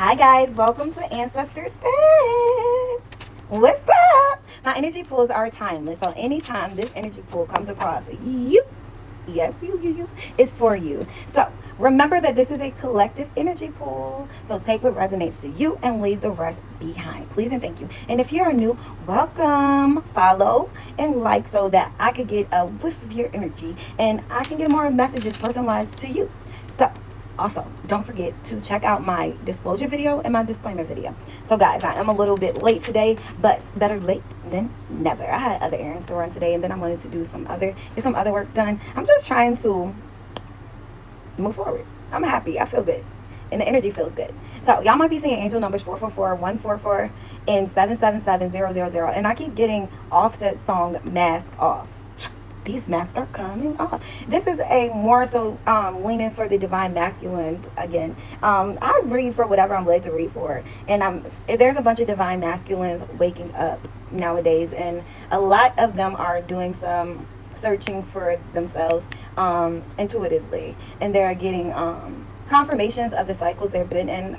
Hi guys, welcome to Ancestor Says. What's up? My energy pools are timeless, so anytime this energy pool comes across you, yes, you, it's for you. So remember that this is a collective energy pool, so take what resonates to you and leave the rest behind. Please and thank you. And if you're new, welcome, follow, and like so that I could get a whiff of your energy and I can get more messages personalized to you. So also, don't forget to check out my disclosure video and my disclaimer video. So guys, I am a little bit late today, but better late than never. I had other errands to run today, and then I wanted to do some other work done. I'm just trying to move forward. I'm happy. I feel good. And the energy feels good. So y'all might be seeing angel numbers 444, 144, and 777000. And I keep getting Offset song Mask Off. These masks are coming off. This is a more so leaning for the divine masculine again. I read for whatever I'm led to read for. And there's a bunch of divine masculines waking up nowadays. And a lot of them are doing some searching for themselves intuitively. And they're getting confirmations of the cycles they've been in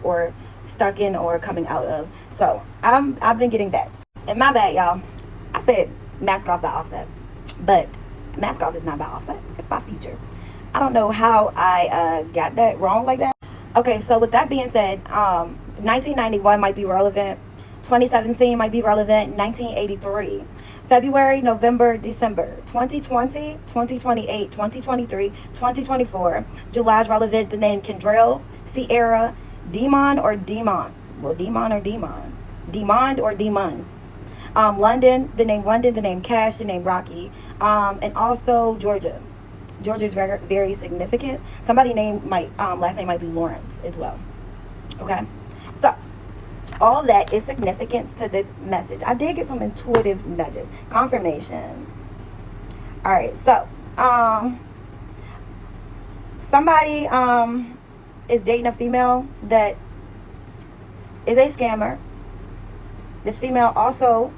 or stuck in or coming out of. So I've been getting that. And my bad, y'all. I said mask off by Offset. But Mask Off is not by Offset. It's by Future. I don't know how I got that wrong like that. Okay, so with that being said, 1991 might be relevant. 2017 might be relevant. 1983. February, November, December. 2020, 2028, 2023, 2024. July is relevant. The name Kendrell, Sierra, Demon or Demon. Well, Demon or Demon. Demond or Demon. London, the name Cash, the name Rocky, and also Georgia. Georgia is very, very significant. Somebody last name might be Lawrence as well. Okay, so all that is significance to this message. I did get some intuitive nudges, confirmation. All right, so somebody is dating a female that is a scammer. This female also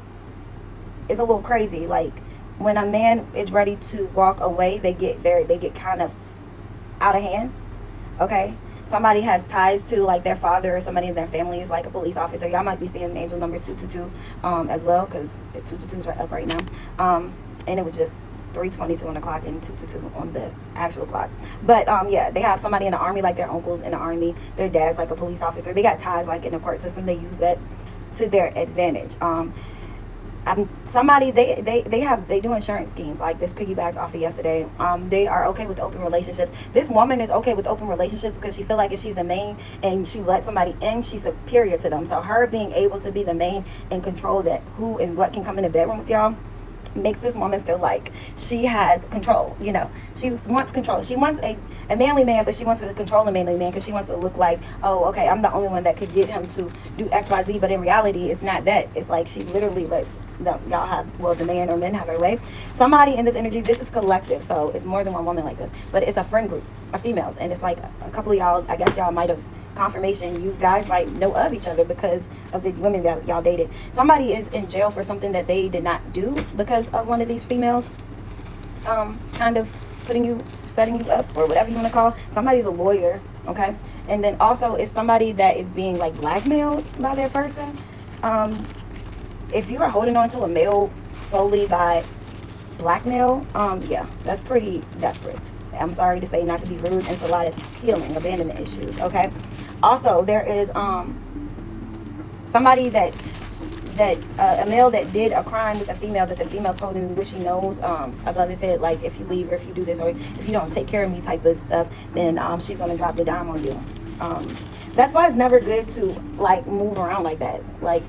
is a little crazy. Like when a man is ready to walk away, they get kind of out of hand. Okay, somebody has ties to like their father or somebody in their family is like a police officer. Y'all might be seeing angel number 222 as well, because 222 is right up right now. And it was just 3:22 on the clock and 222 on the actual clock. But yeah, they have somebody in the army, like their uncles in the army. Their dad's like a police officer. They got ties like in the court system. They use that to their advantage. Somebody they do insurance schemes, like this piggybacks off of yesterday. They are okay with open relationships. This woman is okay with open relationships because she feel like if she's the main and she lets somebody in, she's superior to them. So her being able to be the main and control that who and what can come in the bedroom with y'all makes this woman feel like she has control. You know, she wants control. She wants a manly man, but she wants to control a manly man because she wants to look like, oh, okay, I'm the only one that could get him to do XYZ. But in reality, it's not that. It's like she literally lets y'all have, well, the man or men have their way. Somebody in this energy, this is collective, so it's more than one woman like this, but it's a friend group of females, and it's like a couple of y'all, I guess y'all might have confirmation, you guys might know of each other because of the women that y'all dated. Somebody is in jail for something that they did not do because of one of these females kind of setting you up, or whatever you want to call. Somebody's a lawyer, okay? And then also it's somebody that is being like blackmailed by their person. If you are holding on to a male solely by blackmail, yeah, that's pretty desperate. I'm sorry to say, not to be rude. It's a lot of healing, abandonment issues, okay? Also, there is somebody that a male that did a crime with a female that the female's holding what she knows above his head, like if you leave or if you do this or if you don't take care of me type of stuff, then she's gonna drop the dime on you. That's why it's never good to like move around like that, like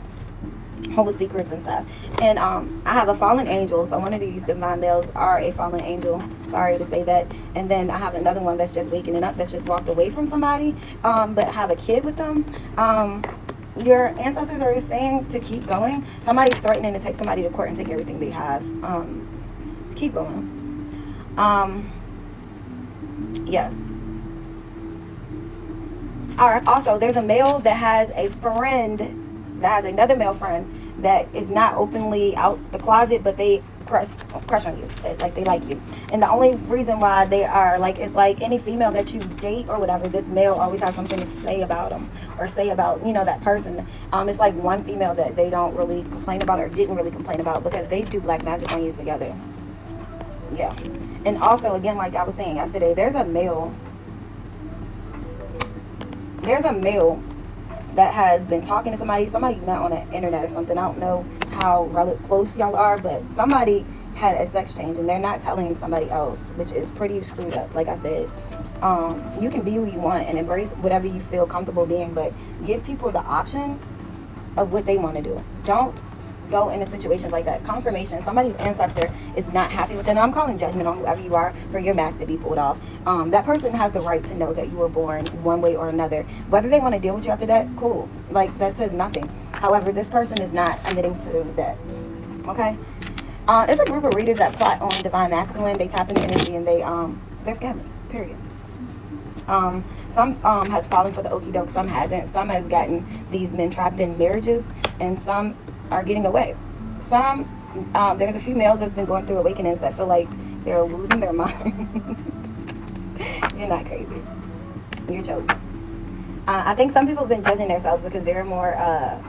hold secrets and stuff. And I have a fallen angel, so one of these divine males are a fallen angel, sorry to say that. And then I have another one that's just waking up, that's just walked away from somebody, but have a kid with them. Your ancestors are saying to keep going. Somebody's threatening to take somebody to court and take everything they have. Keep going. Yes. All right. Also, there's a male that has a friend that has another male friend that is not openly out the closet, but they crush on you, like they like you. And the only reason why they are like, it's like any female that you date or whatever, this male always has something to say about them, or say about, you know, that person. It's like one female that they don't really complain about, or didn't really complain about, because they do black magic on you together. Yeah. And also, again, like I was saying yesterday, there's a male that has been talking to somebody met on the internet or something. I don't know how close y'all are, but somebody had a sex change and they're not telling somebody else, which is pretty screwed up. Like I said, you can be who you want and embrace whatever you feel comfortable being, but give people the option of what they want to do. Don't go into situations like that. Confirmation, somebody's ancestor is not happy with it. And I'm calling judgment on whoever you are for your mask to be pulled off. That person has the right to know that you were born one way or another. Whether they want to deal with you after that, cool. Like, that says nothing. However, this person is not admitting to that. Okay? It's a group of readers that plot on Divine Masculine. They tap into energy and they're scammers, period. Some has fallen for the okie doke, some hasn't. Some has gotten these men trapped in marriages, and some are getting away. Some, there's a few males that's been going through awakenings that feel like they're losing their mind. You're not crazy. You're chosen. I think some people have been judging themselves because they're more, I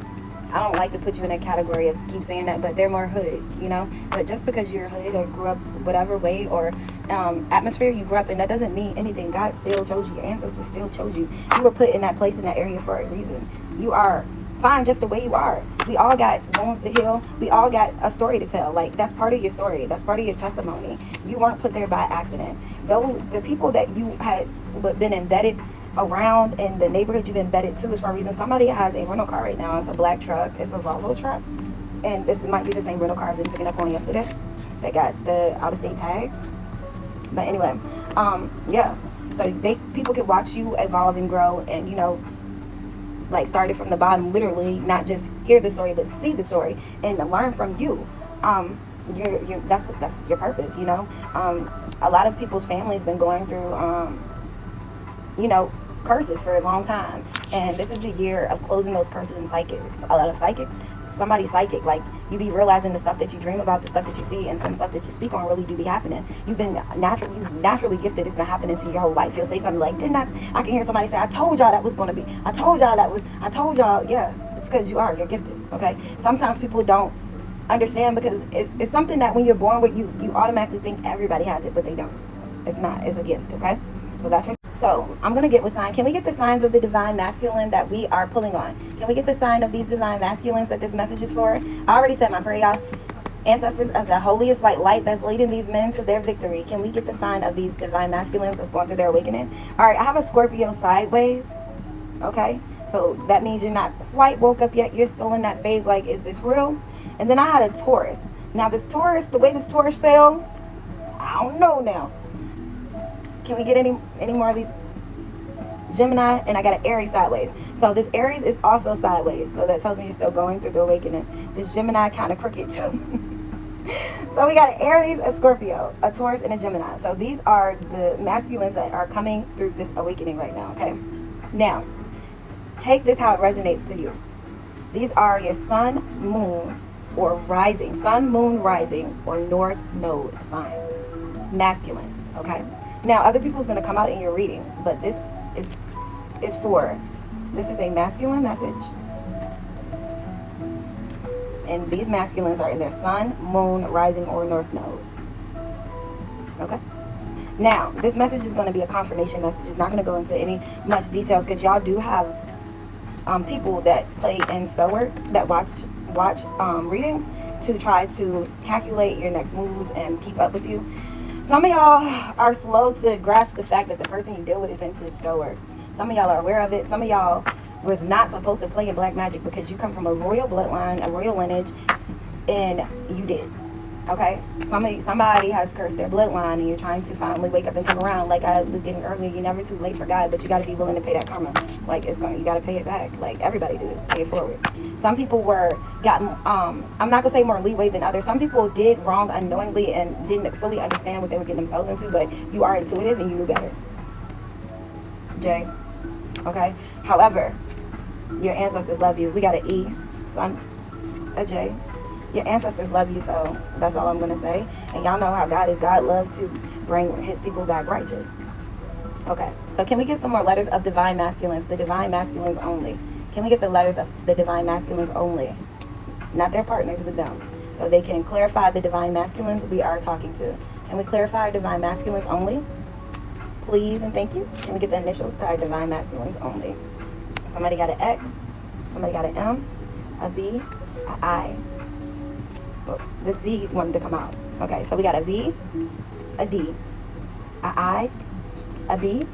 don't like to put you in a category of keep saying that, but they're more hood, you know? But just because you're hood or grew up whatever way or atmosphere you grew up in, that doesn't mean anything. God still chose you. Your ancestors still chose you. You were put in that place, in that area for a reason. You are fine just the way you are. We all got wounds to heal. We all got a story to tell. Like, that's part of your story. That's part of your testimony. You weren't put there by accident. Though the people that you had been embedded around in the neighborhood you've been embedded to is for a reason. Somebody has a rental car right now. It's a black truck. It's a Volvo truck. And this might be the same rental car I've been picking up on yesterday. They got the out-of-state tags. But anyway, yeah. So people can watch you evolve and grow and, you know, like started from the bottom, literally, not just hear the story, but see the story and learn from you. That's your purpose, you know. A lot of people's families been going through, you know, curses for a long time, and this is the year of closing those curses and psychics. A lot of psychics, somebody's psychic, like you be realizing the stuff that you dream about, the stuff that you see, and some stuff that you speak on really do be happening. You've been naturally gifted. It's been happening to your whole life. You'll say something like, I can hear somebody say, I told y'all that was going to be, I told y'all. Yeah, it's because you're gifted. Okay, sometimes people don't understand because it's something that when you're born with, you automatically think everybody has it, but they don't. It's not. It's a gift. Okay, so that's for. So I'm going to get with sign. Can we get the signs of the Divine Masculine that we are pulling on? Can we get the sign of these Divine Masculines that this message is for? I already said my prayer, y'all. Ancestors of the holiest white light that's leading these men to their victory. Can we get the sign of these Divine Masculines that's going through their awakening? All right, I have a Scorpio sideways. Okay, so that means you're not quite woke up yet. You're still in that phase like, is this real? And then I had a Taurus. Now this Taurus, the way this Taurus fell, I don't know now. Can we get any more of these? Gemini, and I got an Aries sideways. So this Aries is also sideways. So that tells me you're still going through the awakening. This Gemini kind of crooked too. So we got an Aries, a Scorpio, a Taurus, and a Gemini. So these are the masculines that are coming through this awakening right now, okay? Now, take this how it resonates to you. These are your sun, moon, or rising. Sun, moon, rising, or north node signs. Masculines, okay? Now, other people's going to come out in your reading, but this is a masculine message. And these masculines are in their sun, moon, rising, or north node. Okay? Now, this message is going to be a confirmation message. It's not going to go into any much details because y'all do have people that play in spell work that watch readings to try to calculate your next moves and keep up with you. Some of y'all are slow to grasp the fact that the person you deal with is into spell work. Some of y'all are aware of it. Some of y'all was not supposed to play in black magic because you come from a royal bloodline, a royal lineage, and you did. Okay? Somebody has cursed their bloodline and you're trying to finally wake up and come around. Like I was getting earlier, you're never too late for God, but you got to be willing to pay that karma. Like you got to pay it back. Like everybody did. Pay it forward. Some people gotten I'm not going to say more leeway than others. Some people did wrong unknowingly and didn't fully understand what they were getting themselves into, but you are intuitive and you knew better. Jay. Okay? However, your ancestors love you. We got an E, sun, a J, Your ancestors love you, so that's all I'm going to say. And y'all know how God is. God loves to bring his people back righteous. Okay, so can we get some more letters of divine masculines? The divine masculines only. Can we get the letters of the divine masculines only? Not their partners, with them. So they can clarify the divine masculines we are talking to. Can we clarify divine masculines only? Please and thank you. Can we get the initials to our divine masculines only? Somebody got an X. Somebody got an M, a V, an I. Oh, this V wanted to come out. Okay, so we got a V, a D, a I, a B,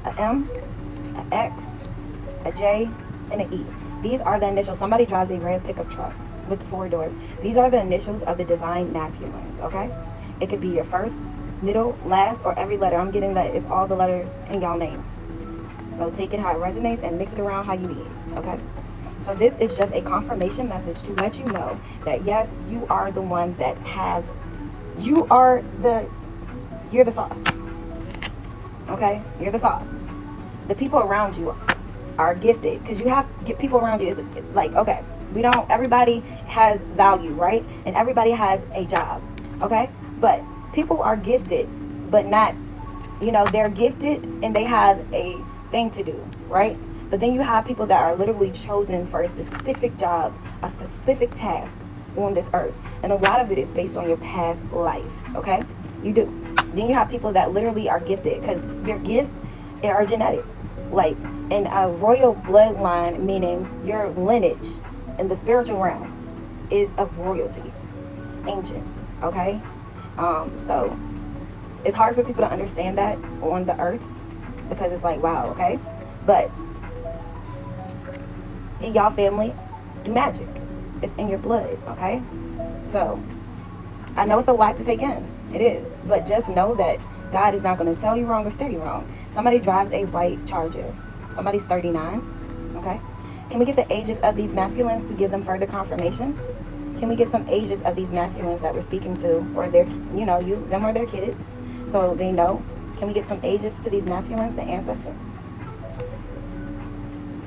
a M, a X, a J, and an E. These are the initials. Somebody drives a red pickup truck with 4 doors. These are the initials of the divine masculines, okay? It could be your first, middle, last, or every letter. I'm getting that it's all the letters in y'all name. So take it how it resonates and mix it around how you need, okay? So this is just a confirmation message to let you know that yes, you are the one that you're the sauce, okay? You're the sauce. The people around you are gifted, because you have to get people around you. It's like, okay, everybody has value, right? And everybody has a job, okay? But people are gifted, but not, they're gifted and they have a thing to do, right? But then you have people that are literally chosen for a specific job, a specific task on this earth. And a lot of it is based on your past life, okay? You do. Then you have people that literally are gifted, because their gifts are genetic. Like, in a royal bloodline, meaning your lineage in the spiritual realm is of royalty, ancient, okay? So it's hard for people to understand that on the earth, because it's like, wow, okay? But in y'all family, do magic. It's in your blood, okay? So I know it's a lot to take in. It is. But just know that God is not going to tell you wrong or steer you wrong. Somebody drives a white Charger. Somebody's 39, okay? Can we get the ages of these masculines to give them further confirmation? Can we get some ages of these masculines that we're speaking to, or their, them or their kids, so they know? Can we get some ages to these masculines, the ancestors?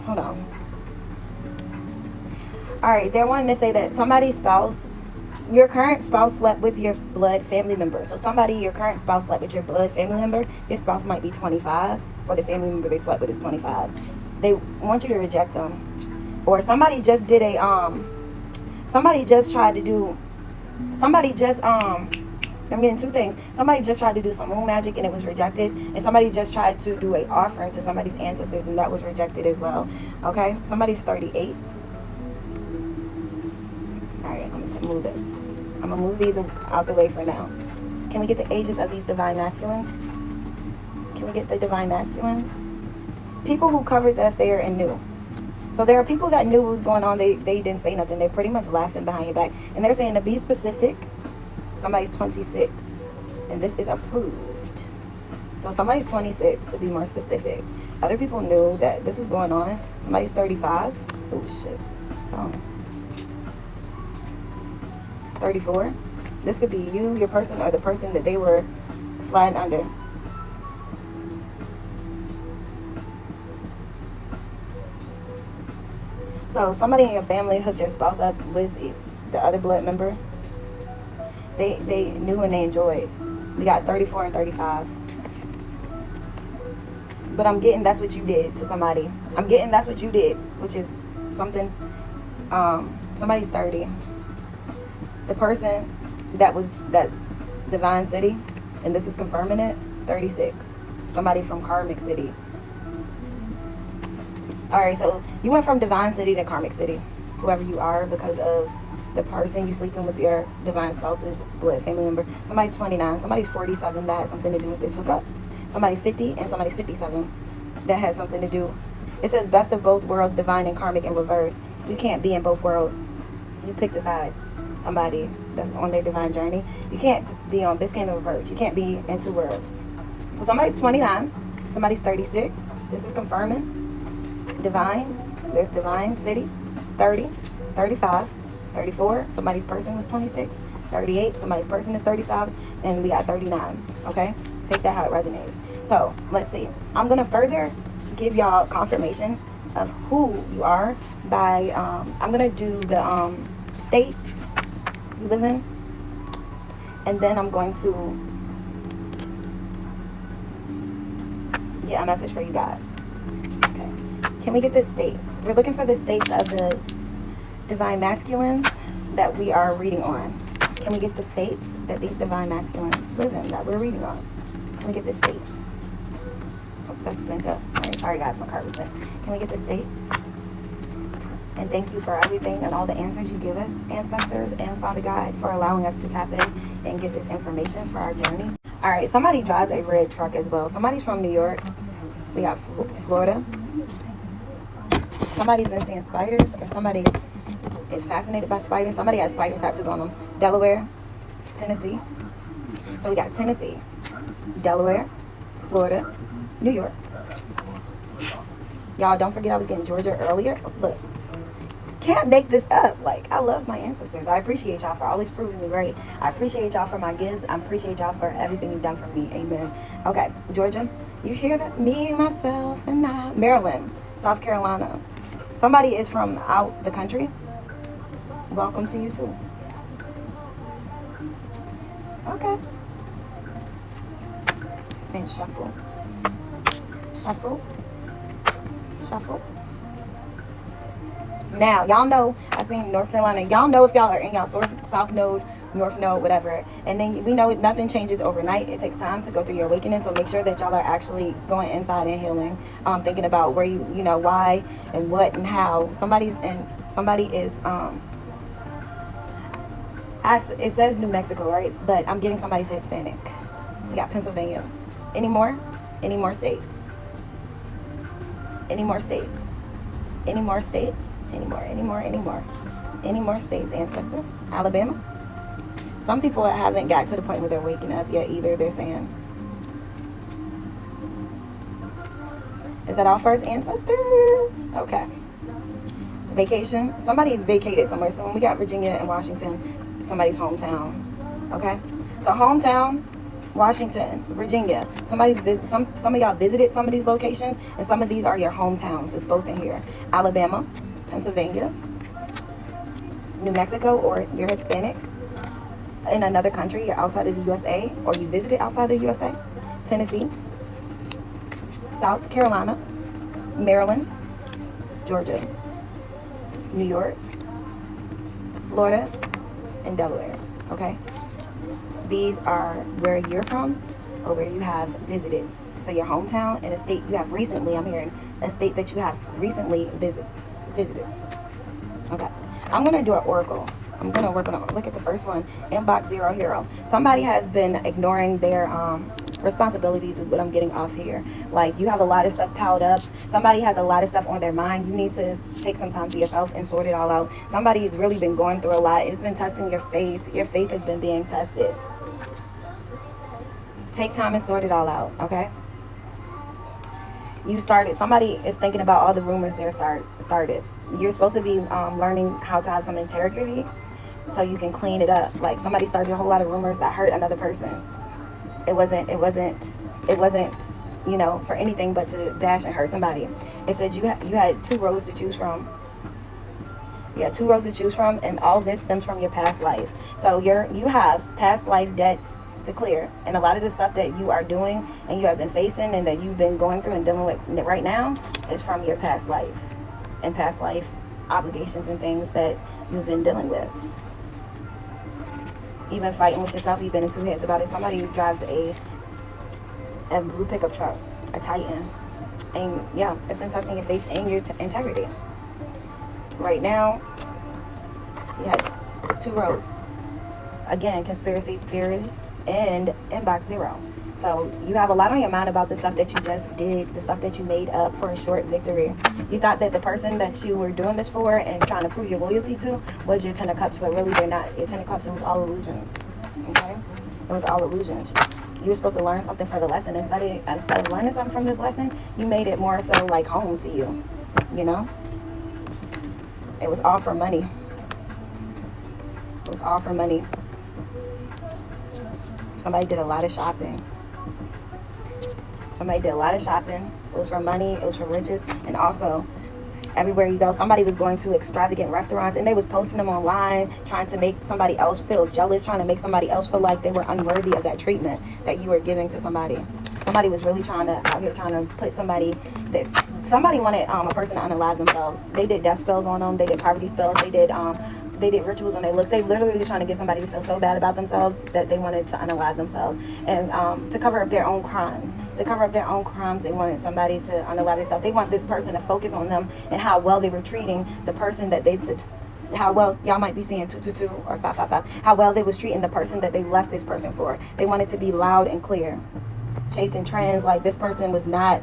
Hold on. All right, they're wanting to say that somebody's spouse, your current spouse slept with your blood family member. So your current spouse slept with your blood family member. Your spouse might be 25, or the family member they slept with is 25. They want you to reject them. Or somebody just did I'm getting 2 things. Somebody just tried to do some moon magic and it was rejected. And somebody just tried to do an offering to somebody's ancestors and that was rejected as well. Okay? Somebody's 38. Alright, I'm going to move this. I'm going to move these out the way for now. Can we get the ages of these divine masculines? Can we get the divine masculines? People who covered the affair and knew. So there are people that knew what was going on. They didn't say nothing. They're pretty much laughing behind your back. And they're saying, to be specific, somebody's 26. And this is approved. So somebody's 26, to be more specific. Other people knew that this was going on. Somebody's 35. Oh, shit. It's phone. 34. This could be you, your person, or the person that they were sliding under. So somebody in your family hooked your spouse up with the other blood member. They knew and they enjoyed. We got 34 and 35. But I'm getting that's what you did to somebody. I'm getting that's what you did, which is something. Somebody's 30. The person that's Divine City, and this is confirming it, 36. Somebody from Karmic City. Alright, so you went from Divine City to Karmic City, whoever you are, because of the person you sleeping with, your divine spouse's blood family member. Somebody's 29, somebody's 47, that has something to do with this hookup. Somebody's 50 and somebody's 57, that has something to do. It says best of both worlds, divine and karmic in reverse. You can't be in both worlds. You picked a side. Somebody that's on their divine journey. You can't be on, this came in reverse. You can't be in 2 worlds. So somebody's 29, somebody's 36. This is confirming. Divine, there's Divine City, 30, 35, 34, somebody's person was 26, 38, somebody's person is 35, and we got 39, okay? Take that how it resonates. So, let's see. I'm going to further give y'all confirmation of who you are by, I'm going to do the state you live in. And then I'm going to get a message for you guys. Okay. Can we get the states? We're looking for the states of the divine masculines that we are reading on. Can we get the states that these divine masculines live in that we're reading on? Can we get the states? Oh, that's bent up. All right, sorry guys, my card was bent. Can we get the states? And thank you for everything and all the answers you give us, ancestors and Father God, for allowing us to tap in and get this information for our journeys. All right, somebody drives a red truck as well. Somebody's from New York. We got Florida. Somebody's been seeing spiders, or somebody is fascinated by spiders. Somebody has spider tattooed on them. Delaware, Tennessee. So we got Tennessee, Delaware, Florida, New York. Y'all, don't forget I was getting Georgia earlier. Look, can't make this up. Like, I love my ancestors. I appreciate y'all for always proving me right. I appreciate y'all for my gifts. I appreciate y'all for everything you've done for me. Amen. Okay, Georgia, you hear that? Me, myself, and I. Maryland, South Carolina. Somebody is from out the country. Welcome to you too. Okay. Saying shuffle. Shuffle. Shuffle. Now, y'all know, I seen North Carolina. Y'all know if y'all are in y'all South Node, North Node, whatever. And then we know nothing changes overnight. It takes time to go through your awakening. So make sure that y'all are actually going inside and healing. Thinking about where you know, why and what and how. Somebody is, it says New Mexico, right? But I'm getting somebody's Hispanic. We got Pennsylvania. Any more? Any more states? Any more states? Any more states? Any more states, ancestors? Alabama? Some people haven't got to the point where they're waking up yet either, they're saying. Is that all first ancestors? Okay. Vacation. Somebody vacated somewhere. So when we got Virginia and Washington, somebody's hometown. Okay? So hometown, Washington, Virginia. Some of y'all visited some of these locations, and some of these are your hometowns. It's both in here. Alabama, Pennsylvania, New Mexico, or you're Hispanic in another country, you're outside of the USA, or you visited outside of the USA. Tennessee, South Carolina, Maryland, Georgia, New York, Florida, and Delaware. Okay? These are where you're from or where you have visited. So your hometown and a state you have recently, I'm hearing, a state that you have recently visited. Okay. I'm going to do an oracle. I'm going to work on it. Look at the first one. Inbox 0 Hero. Somebody has been ignoring their responsibilities is what I'm getting off here. Like, you have a lot of stuff piled up. Somebody has a lot of stuff on their mind. You need to take some time to yourself and sort it all out. Somebody's really been going through a lot. It's been testing your faith. Your faith has been being tested. Take time and sort it all out, okay? Somebody is thinking about all the rumors they started. You're supposed to be learning how to have some integrity so you can clean it up. Like, somebody started a whole lot of rumors that hurt another person. It wasn't, you know, for anything but to dash and hurt somebody. It said you had 2 roads to choose from. You had 2 roads to choose from, and all this stems from your past life. So you have past life debt to clear, and a lot of the stuff that you are doing and you have been facing and that you've been going through and dealing with right now is from your past life and past life obligations and things that you've been dealing with. Even fighting with yourself, you've been in 2 heads about it. Somebody who drives a blue pickup truck, a Titan, and yeah, it's been testing your faith and your integrity. Right now, you have 2 roads. Again, conspiracy theorists and inbox 0. So you have a lot on your mind about the stuff that you just did, the stuff that you made up for a short victory. You thought that the person that you were doing this for and trying to prove your loyalty to was your 10 of Cups, but really they're not. Your 10 of Cups, it was all illusions. Okay? It was all illusions. You were supposed to learn something for the lesson. Instead of learning something from this lesson, you made it more so like home to you. You know? It was all for money. It was all for money. Somebody did a lot of shopping. It was for money, it was for riches, and also everywhere you go. Somebody was going to extravagant restaurants and they was posting them online, trying to make somebody else feel jealous, trying to make somebody else feel like they were unworthy of that treatment that you were giving to somebody. Somebody was really out here trying to put somebody wanted a person to unalive themselves. They did death spells on them. They did poverty spells. They did rituals on their looks. They literally were trying to get somebody to feel so bad about themselves that they wanted to unalive themselves, and to cover up their own crimes. To cover up their own crimes, they wanted somebody to unalive themselves. They want this person to focus on them and how well they were treating the person that they, how well, y'all might be seeing 222 or 555, how well they was treating the person that they left this person for. They wanted to be loud and clear, chasing trends like this person was not,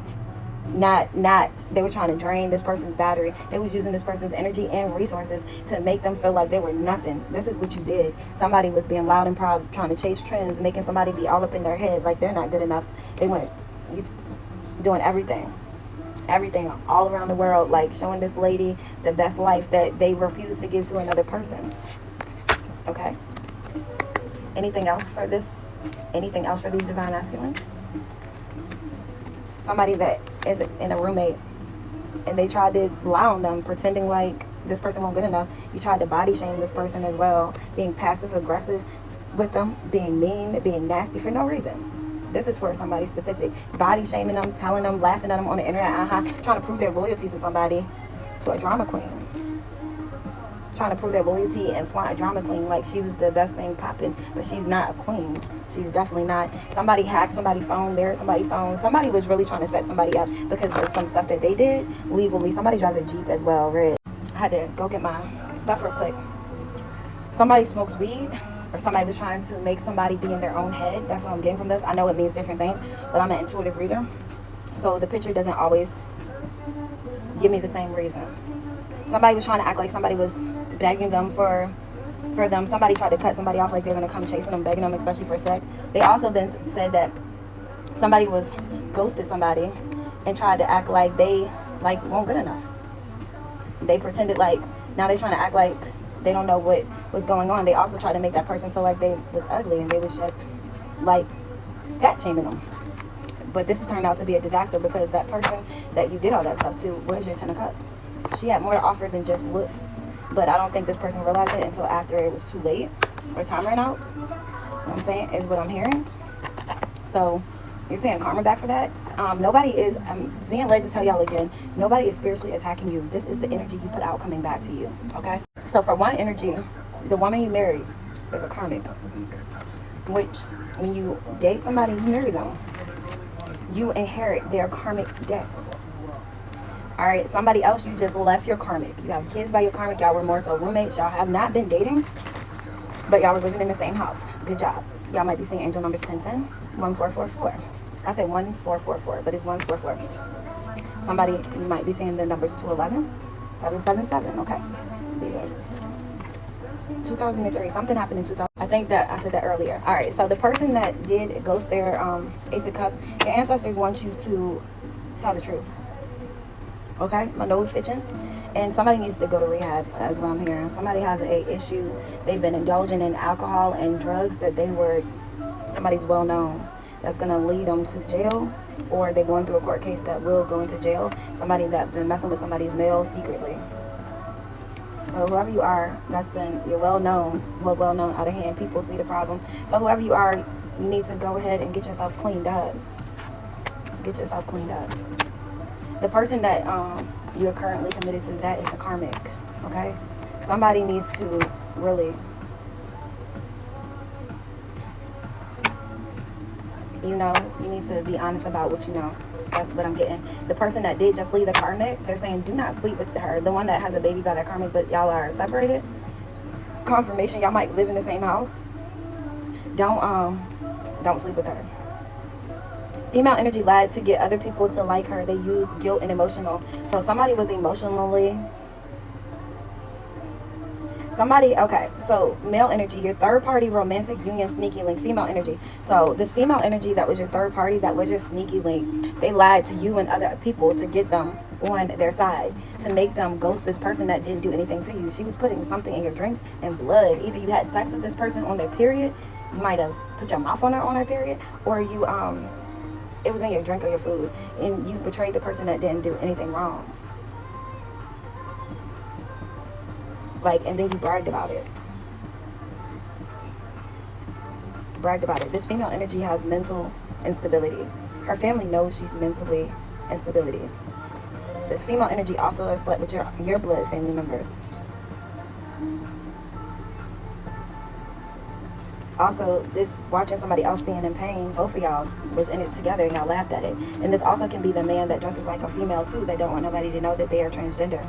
they were trying to drain this person's battery. They was using this person's energy and resources to make them feel like they were nothing. This is what you did. Somebody was being loud and proud, trying to chase trends, making somebody be all up in their head like they're not good enough. They went doing everything all around the world, like showing this lady the best life that they refused to give to another person. Okay, anything else for this? Anything else for these divine masculines? Somebody that is in a roommate and they tried to lie on them, pretending like this person wasn't good enough. You tried to body shame this person as well, being passive aggressive with them, being mean, being nasty for no reason. This is for somebody specific. Body shaming them, telling them, laughing at them on the internet, trying to prove their loyalty to somebody, to a drama queen. Trying to prove their loyalty and flaunt a drama queen like she was the best thing popping, but she's not a queen. She's definitely not. Somebody hacked somebody's phone, buried somebody's phone. Somebody was really trying to set somebody up because of some stuff that they did legally. Somebody drives a Jeep as well, red. I had to go get my stuff real quick. Somebody smokes weed, or somebody was trying to make somebody be in their own head. That's what I'm getting from this. I know it means different things, but I'm an intuitive reader, so the picture doesn't always give me the same reason. Somebody was trying to act like somebody was begging them for them. Somebody tried to cut somebody off like they're going to come chasing them, begging them, especially for sex. They also said that somebody was ghosted somebody and tried to act like they weren't good enough. They pretended like, now they're trying to act like they don't know what was going on. They also tried to make that person feel like they was ugly and they was just like fat shaming them. But this has turned out to be a disaster because that person that you did all that stuff to was your 10 of cups. She had more to offer than just looks. But I don't think this person realized it until after it was too late or time ran out. You know what I'm saying? Is what I'm hearing. So you're paying karma back for that. Nobody is, I'm being led to tell y'all again, nobody is spiritually attacking you. This is the energy you put out coming back to you. Okay? So for one energy, the woman you married is a karmic. Which, when you date somebody, you marry them. You inherit their karmic debts. Alright, somebody else, you just left your karmic. You have kids by your karmic. Y'all were more so roommates. Y'all have not been dating, but y'all were living in the same house. Good job. Y'all might be seeing angel numbers 1010, 1444. I say 1444, but it's 144. Somebody, you might be seeing the numbers 211, 777, okay? Yeah. 2003, something happened in 2000. I think that I said that earlier. Alright, so the person that did ghost their Ace of Cups, your ancestors want you to tell the truth. Okay, my nose itching, and somebody needs to go to rehab. That's what I'm hearing. Somebody has a issue. They've been indulging in alcohol and drugs that somebody's well known. That's gonna lead them to jail, or they're going through a court case that will go into jail. Somebody that's been messing with somebody's mail secretly. So whoever you are, you're well known out of hand. People see the problem. So whoever you are, you need to go ahead and get yourself cleaned up. Get yourself cleaned up. The person that you're currently committed to, that is the karmic, okay? Somebody needs to really, you need to be honest about what you know. That's what I'm getting. The person that did just leave the karmic, they're saying do not sleep with her. The one that has a baby by their karmic, but y'all are separated. Confirmation, y'all might live in the same house. Don't sleep with her. Female energy lied to get other people to like her. They use guilt and emotional. So somebody was emotionally... okay, so male energy, your third party romantic union sneaky link, female energy. So this female energy that was your third party, that was your sneaky link, they lied to you and other people to get them on their side, to make them ghost this person that didn't do anything to you. She was putting something in your drinks and blood. Either you had sex with this person on their period, you might have put your mouth on her period, or you it was in your drink or your food, and you betrayed the person that didn't do anything wrong. Like, and then you bragged about it. Bragged about it. This female energy has mental instability. Her family knows she's mentally instability. This female energy also has slept with your blood family members. Also, this watching somebody else being in pain, both of y'all was in it together and y'all laughed at it. And this also can be the man that dresses like a female too, that don't want nobody to know that they are transgender.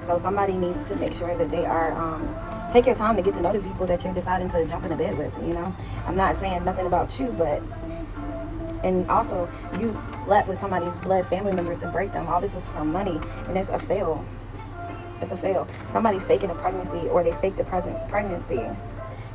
So somebody needs to make sure that they are, take your time to get to know the people that you're deciding to jump into bed with, you know. I'm not saying nothing about you, but, and also you slept with somebody's blood family members to break them. All this was for money, and it's a fail. It's a fail. Somebody's faking a pregnancy, or they faked the pregnancy.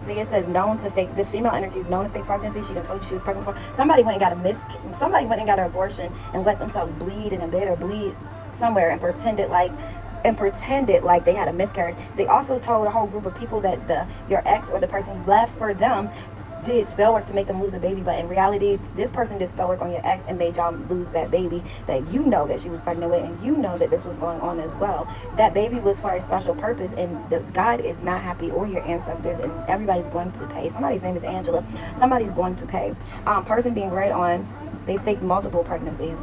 See, it says known to fake. This female energy is known to fake pregnancy. She done told you she was pregnant for. Somebody went and got somebody went and got an abortion and let themselves bleed in a bed or bleed somewhere and pretended like they had a miscarriage. They also told a whole group of people that your ex or the person you left for them did spell work to make them lose the baby, but in reality, this person did spell work on your ex and made y'all lose that baby that you know that she was pregnant with, and you know that this was going on as well. That baby was for a special purpose, and God is not happy, or your ancestors, and everybody's going to pay. Somebody's name is Angela. Somebody's going to pay. Person being read on, they faked multiple pregnancies,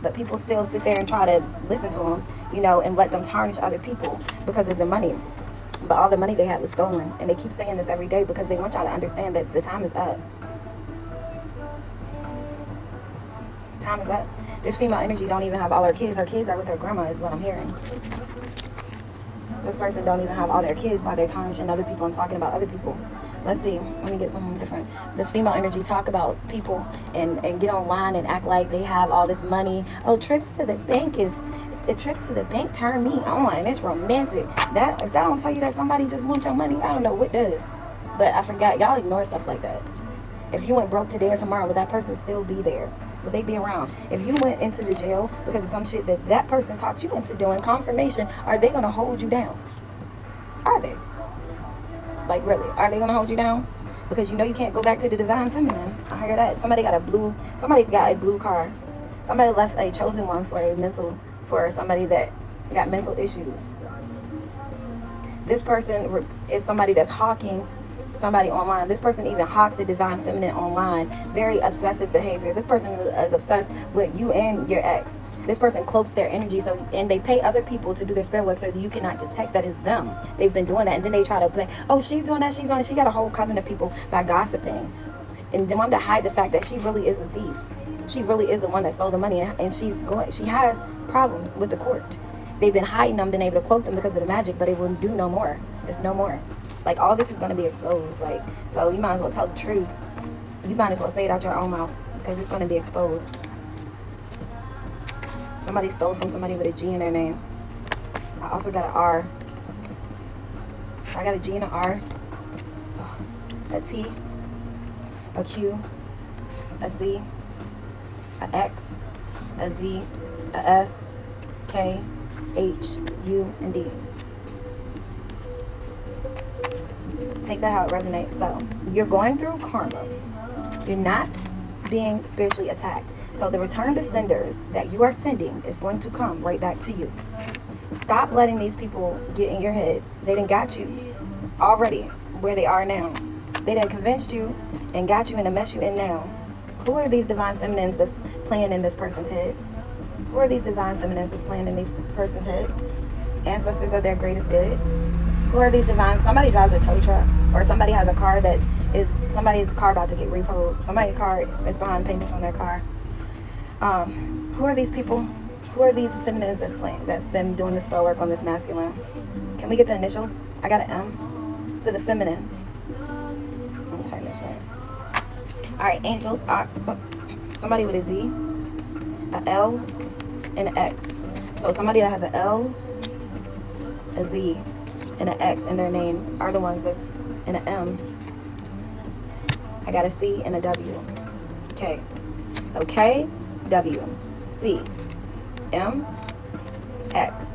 but people still sit there and try to listen to them, you know, and let them tarnish other people because of the money. But all the money they had was stolen. And they keep saying this every day because they want y'all to understand that the time is up. Time is up. This female energy don't even have all her kids. Her kids are with her grandma is what I'm hearing. This person don't even have all their kids while they're tarnishing other people and talking about other people. Let's see. Let me get something different. This female energy talk about people and get online and act like they have all this money. Oh, trips to the bank the trips to the bank turn me on. It's romantic. That if that don't tell you that somebody just wants your money, I don't know what does. But I forgot, y'all ignore stuff like that. If you went broke today or tomorrow, would that person still be there? Would they be around? If you went into the jail because of some shit that person talked you into doing, confirmation, are they gonna hold you down? Are they? Like, really, are they gonna hold you down? Because you know you can't go back to the divine feminine. I heard that. Somebody got a blue car. Somebody left a chosen one for somebody that got mental issues. This person is somebody that's hawking somebody online. This person even hawks the divine feminine online. Very obsessive behavior. This person is obsessed with you and your ex. This person cloaks their energy, and they pay other people to do their spell work so that you cannot detect that it's them. They've been doing that, and then they try to play, oh, she's doing that, she's doing it. She got a whole coven of people by gossiping, and they want to hide the fact that she really is a thief. She really is the one that stole the money, and she has problems with the court. They've been hiding them, been able to cloak them because of the magic, but it will do no more. It's no more. Like, all this is going to be exposed. Like, so you might as well tell the truth. You might as well say it out your own mouth because it's going to be exposed. Somebody stole from somebody with a G in their name. I also got an R. I got a G and an R, a T, a Q, a C, a X, a Z, a S, K, H, U, and D. Take that how it resonates. So, you're going through karma. You're not being spiritually attacked. So the return to senders that you are sending is going to come right back to you. Stop letting these people get in your head. They done got you already where they are now. They done convinced you and got you in the mess you in now. Who are these divine feminines that's playing in this person's head? Who are these divine feminines that's playing in this person's head? Ancestors are their greatest good. Who are these divine? Somebody drives a tow truck, or somebody has a car that is somebody's car about to get repoed. Somebody's car is behind payments on their car. Who are these people? Who are these feminines that's been doing the spell work on this masculine? Can we get the initials? I got an M to the feminine. Let me turn this right. All right, angels are somebody with a Z, a L, and an X. So somebody that has an L, a Z, and an X in their name are the ones that's in an M. I got a C and a W. Okay. So K, W, C, M, X,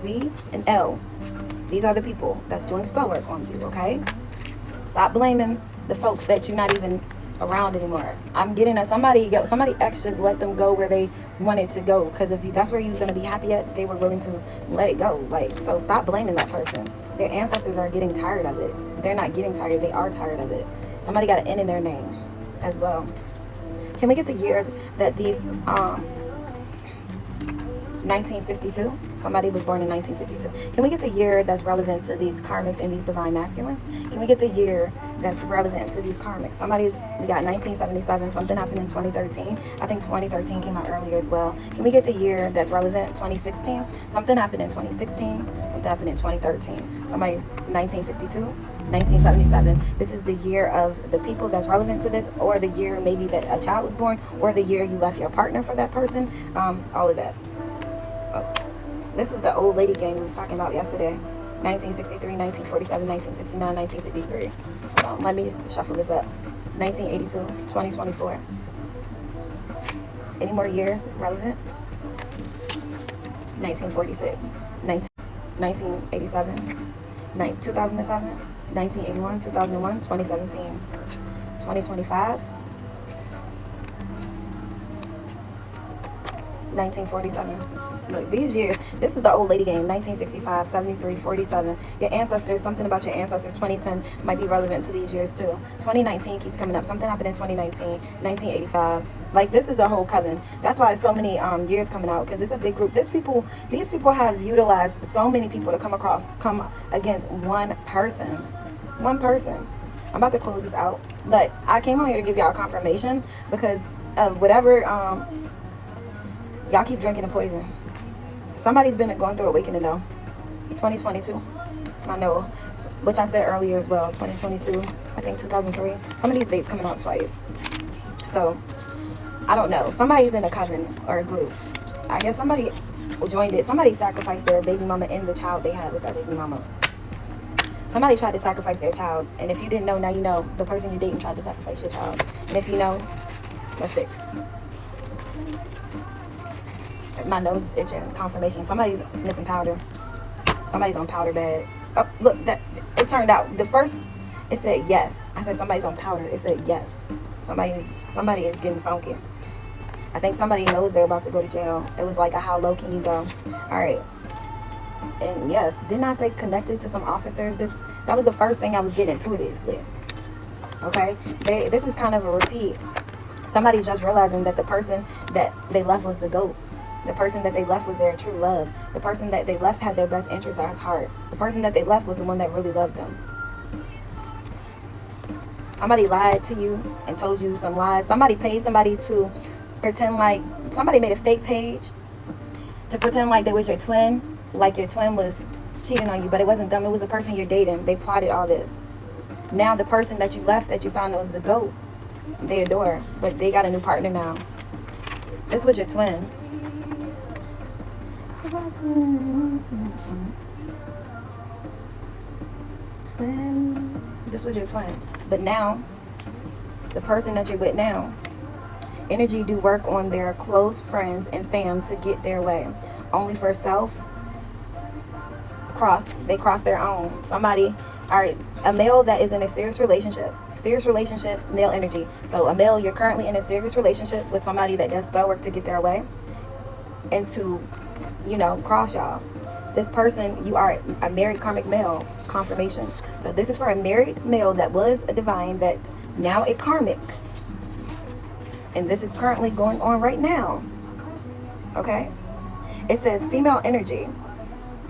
Z, and L. These are the people that's doing spell work on you, okay? Stop blaming the folks that you're not even around anymore. I'm getting that somebody ex just let them go where they wanted to go, because if that's where you was going to be happy at, they were willing to let it go. Like, so stop blaming that person. Their ancestors are getting tired of it. They're not getting tired, they are tired of it. Somebody got an N in their name as well. Can we get the year that these 1952, somebody was born in 1952. Can we get the year that's relevant to these karmics and these divine masculine? Can we get the year that's relevant to these karmics? We got 1977, something happened in 2013. I think 2013 came out earlier as well. Can we get the year that's relevant? 2016, something happened in 2016, something happened in 2013. Somebody, 1952, 1977. This is the year of the people that's relevant to this, or the year maybe that a child was born, or the year you left your partner for that person, all of that. Oh. This is the old lady game we was talking about yesterday. 1963, 1947, 1969, 1953. Hold on, let me shuffle this up. 1982, 2024. Any more years relevant? 1946, 1987, 2007, 1981, 2001, 2017, 2025, 1947. Look, these years, this is the old lady game. 1965, 73, 47. Your ancestors, something about your ancestors, 2010 might be relevant to these years too. 2019 keeps coming up. Something happened in 2019, 1985. Like, this is the whole coven. That's why so many years coming out, because it's a big group. These people have utilized so many people to come against one person. One person. I'm about to close this out, but I came on here to give y'all confirmation because of whatever y'all keep drinking the poison. Somebody's been going through awakening though. 2022. I know, which I said earlier as well. 2022. I think 2003. Some of these dates coming out twice. So, I don't know. Somebody's in a coven or a group. I guess somebody joined it. Somebody sacrificed their baby mama and the child they had with that baby mama. Somebody tried to sacrifice their child. And if you didn't know, now you know. The person you're dating tried to sacrifice your child. And if you know, that's it. My nose is itching. Confirmation. Somebody's sniffing powder. Somebody's on powder bed. Oh, look, that it turned out. The first, it said yes. I said somebody's on powder. It said yes. Somebody is getting funky. I think somebody knows they're about to go to jail. It was like a how low can you go? All right. And yes, didn't I say connected to some officers? That was the first thing I was getting intuitively. Okay. This is kind of a repeat. Somebody's just realizing that the person that they left was the GOAT. The person that they left was their true love. The person that they left had their best interests at his heart. The person that they left was the one that really loved them. Somebody lied to you and told you some lies. Somebody paid somebody to pretend like, somebody made a fake page to pretend like they was your twin, like your twin was cheating on you, but it wasn't them. It was the person you're dating. They plotted all this. Now the person that you left, that you found was the GOAT, they adore, but they got a new partner now. This was your twin. This was your twin. But now, the person that you're with now, energy do work on their close friends and fam to get their way. Only for self, they cross their own. Somebody, alright, a male that is in a serious relationship, male energy. So a male, you're currently in a serious relationship with somebody that does spell work to get their way. And to, cross y'all. This person, you are a married karmic male. Confirmation. So this is for a married male that was a divine, that's now a karmic. And this is currently going on right now. Okay? It says female energy.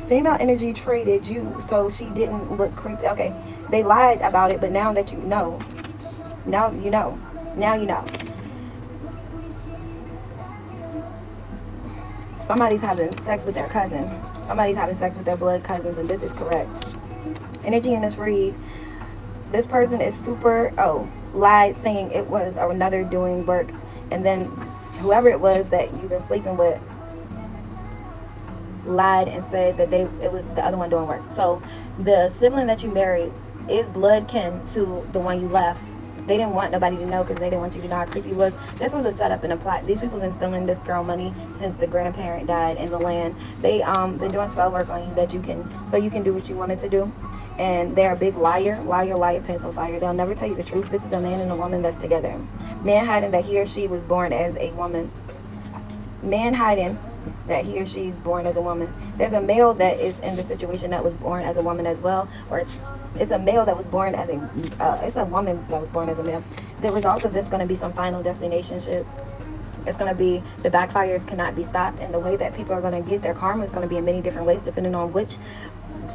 Female energy traded you so she didn't look creepy. Okay. They lied about it, but now that you know. Now you know. Now you know. Somebody's having sex with their cousin. Somebody's having sex with their blood cousins, and this is correct. Energy in this read. This person is lied, saying it was another doing work, and then whoever it was that you've been sleeping with lied and said that it was the other one doing work. So the sibling that you married is blood kin to the one you left. They didn't want nobody to know because they didn't want you to know how creepy it was. This was a setup and a plot. These people have been stealing this girl money since the grandparent died in the land. They been doing spell work on you so you can do what you wanted to do. And they're a big liar, liar, pencil fire. They'll never tell you the truth. This is a man and a woman that's together. Man hiding that he or she was born as a woman. Man hiding that he or she is born as a woman. There's a male that is in the situation that was born as a woman as well, or it's a male that was born as a it's a woman that was born as a male. The result of this is going to be some final destination shit. It's going to be the backfires cannot be stopped, and the way that people are going to get their karma is going to be in many different ways depending on which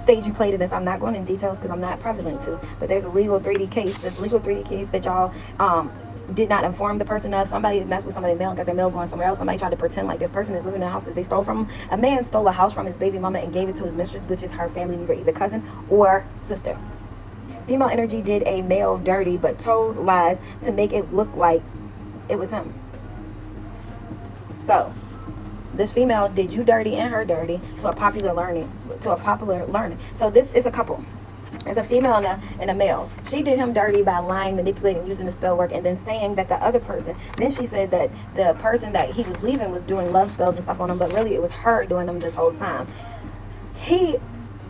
stage you played in this. I'm not going in details because I'm not prevalent to, but there's a legal 3D case. This legal 3D case that y'all did not inform the person of. Somebody messed with somebody's mail and got their mail going somewhere else. Somebody tried to pretend like this person is living in a house that they stole from. A man stole a house from his baby mama and gave it to his mistress, which is her family member, either cousin or sister. Female energy did a male dirty but told lies to make it look like it was him. So this female did you dirty and her dirty to a popular learning. So this is a couple. It's a female and a male. She did him dirty by lying, manipulating, using the spell work, and then saying that the other person, then she said that the person that he was leaving was doing love spells and stuff on him, but really it was her doing them this whole time. He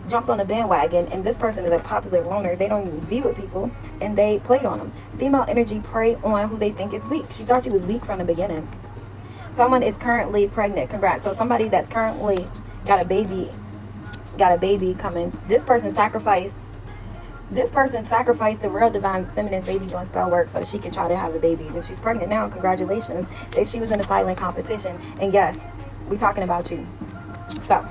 jumped on a bandwagon, and this person is a popular loner. They don't even be with people, and they played on him. Female energy prey on who they think is weak. She thought she was weak from the beginning. Someone is currently pregnant. Congrats. So somebody that's currently got a baby coming. This person sacrificed the real divine feminine baby doing spell work so she can try to have a baby. But she's pregnant now. Congratulations. She was in a silent competition. And yes, we're talking about you. So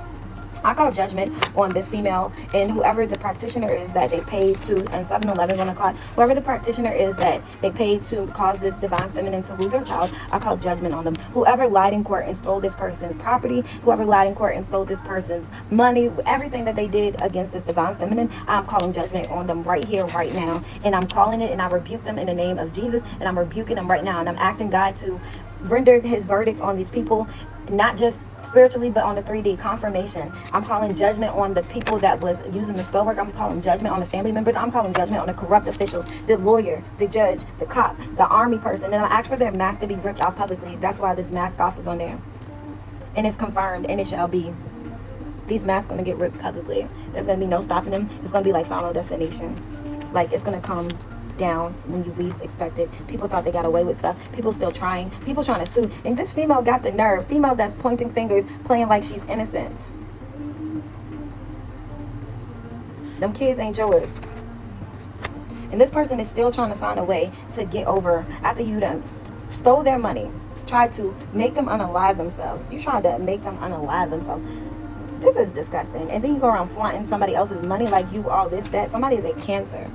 I call judgment on this female and whoever the practitioner is that they paid to, and 7-11 on the clock, whoever the practitioner is that they paid to cause this divine feminine to lose her child, I call judgment on them. Whoever lied in court and stole this person's property, whoever lied in court and stole this person's money, everything that they did against this divine feminine, I'm calling judgment on them right here, right now. And I'm calling it, and I rebuke them in the name of Jesus, and I'm rebuking them right now. And I'm asking God to render his verdict on these people, not just spiritually but on the 3D confirmation. I'm calling judgment on the people that was using the spell work. I'm calling judgment on the family members. I'm calling judgment on the corrupt officials, the lawyer, the judge, the cop, the army person. And I ask for their mask to be ripped off publicly. That's why this mask off is on there, and it's confirmed, and it shall be. These masks going to get ripped publicly. There's going to be no stopping them. It's going to be like Final Destination. Like, it's going to come down when you least expect it. People thought they got away with stuff. People still trying. People trying to sue. And this female got the nerve. Female that's pointing fingers, playing like she's innocent. Them kids ain't yours. And this person is still trying to find a way to get over after you done stole their money. Tried to make them unalive themselves. You tried to make them unalive themselves. This is disgusting. And then you go around flaunting somebody else's money like you all this, that. Somebody is a Cancer.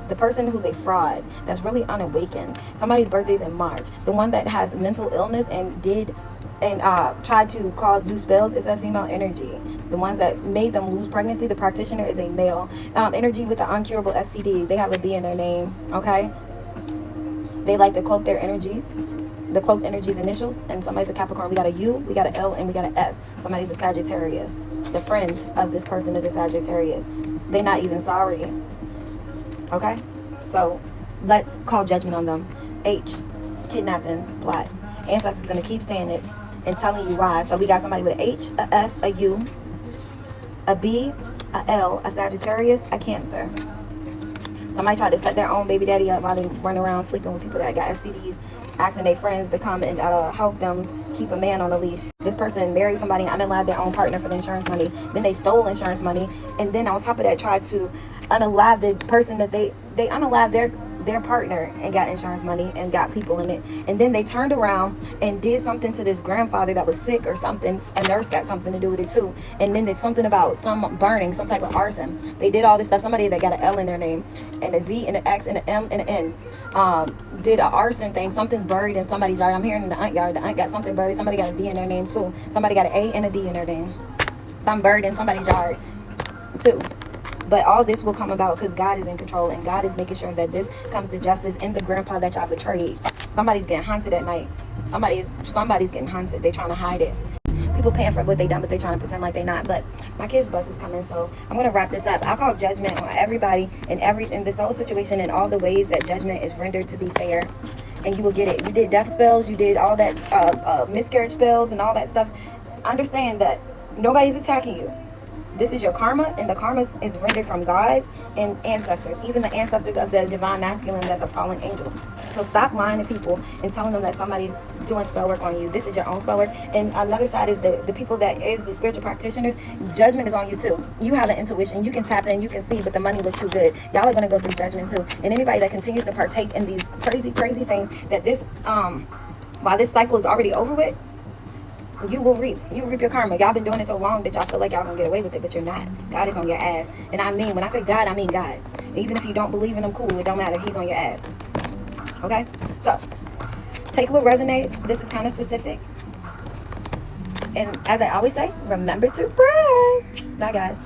The person who's a fraud, that's really unawakened. Somebody's birthday's in March. The one that has mental illness and tried to do spells is that female energy. The ones that made them lose pregnancy, the practitioner is a male. Energy with the uncurable STD. They have a B in their name, okay? They like to cloak their energies. The cloaked energy's initials. And somebody's a Capricorn. We got a U, we got an L, and we got an S. Somebody's a Sagittarius. The friend of this person is a Sagittarius. They're not even sorry. Okay, so let's call judgment on them. H, kidnapping, plot. Ancestors gonna keep saying it and telling you why. So we got somebody with an H, a S, a U, a B, a L, a Sagittarius, a Cancer. Somebody tried to set their own baby daddy up while they run around sleeping with people that got STDs, asking their friends to come and help them keep a man on a leash. This person married somebody and unalived their own partner for the insurance money. Then they stole insurance money, and then on top of that tried to unalive the person that they unalived their partner and got insurance money and got people in it. And then they turned around and did something to this grandfather that was sick or something. A nurse got something to do with it too. And then it's something about some burning, some type of arson. They did all this stuff. Somebody that got an L in their name and a Z and an X and an M and an N did an arson thing. Something's buried in somebody's yard. I'm hearing in the aunt yard. The aunt got something buried. Somebody got a D in their name too. Somebody got an A and a D in their name. Some buried in somebody's yard too. But all this will come about because God is in control, and God is making sure that this comes to justice in the grandpa that y'all betrayed. Somebody's getting haunted at night. Somebody's getting haunted. They're trying to hide it. People paying for what they done, but they're trying to pretend like they're not. But my kid's bus is coming, so I'm going to wrap this up. I call judgment on everybody and in this whole situation and all the ways that judgment is rendered to be fair. And you will get it. You did death spells. You did all that miscarriage spells and all that stuff. Understand that nobody's attacking you. This is your karma, and the karma is rendered from God and ancestors, even the ancestors of the divine masculine that's a fallen angel. So stop lying to people and telling them that somebody's doing spell work on you. This is your own spell work. And another side is the people that is the spiritual practitioners. Judgment is on you too. You have an intuition. You can tap in, you can see, but the money looks too good. Y'all are going to go through judgment too. And anybody that continues to partake in these crazy things that this, while this cycle is already over with, you will reap your karma. Y'all been doing it so long that y'all feel like y'all gonna get away with it, but you're not. God is on your ass. And I mean, when I say God, I mean God. Even if you don't believe in him, cool, it don't matter. He's on your ass. Okay? So, take what resonates. This is kind of specific. And as I always say, remember to pray. Bye, guys.